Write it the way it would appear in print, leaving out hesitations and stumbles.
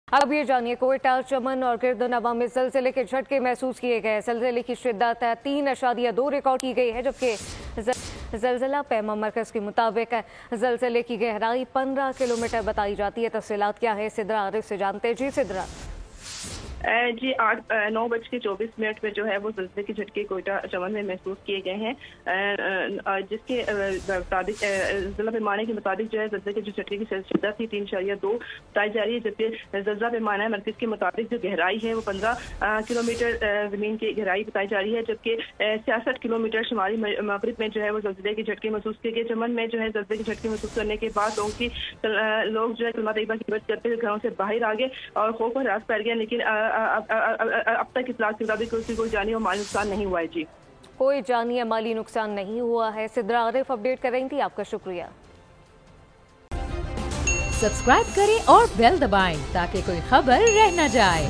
अब ये जानिए कोयटा, चमन और गिरदनवा में ज़लज़ले के झटके महसूस किए गए। ज़लज़ले की शिद्दत 3.2 रिकॉर्ड की गई है, जबकि ज़लज़ला पैमा मरकज़ के मुताबिक ज़लज़ले की गहराई 15 किलोमीटर बताई जाती है। तफसीलात क्या है, सिद्रा आरिफ से जानते हैं। जी सिद्रा। जी 9:24 में जो है वो ज़लज़ले के झटके कोयटा चमन में महसूस किए गए हैं, जिसके मुताबिक ज़िला पैमाने के मुताबिक जो है ज़लज़ले के जो झटके की शिद्दत थी 3.2 बताई जा रही है, जबकि ज़लज़ला पैमाना मरकज़ के मुताबिक जो गहराई है वो 15 किलोमीटर ज़मीन की गहराई बताई जा रही है, जबकि 66 किलोमीटर शुमाली मगरिब में जो है वो ज़लज़ले के झटके महसूस किए गए। चमन में जो है ज़लज़ले के झटके महसूस करने के बाद लोग जो है कलमा तैयबा की हिम्मत करते हुए घरों से बाहर आ गए और खौफ और हरास फैल गया, लेकिन अब तक इत्तला के मुताबिक कोई जानी और माली नुकसान नहीं हुआ है। जी, कोई जानी या माली नुकसान नहीं हुआ है। सिद्रा आरिफ अपडेट कर रही थी, आपका शुक्रिया। सब्सक्राइब करें और बेल दबाएं ताकि कोई खबर रह न जाए।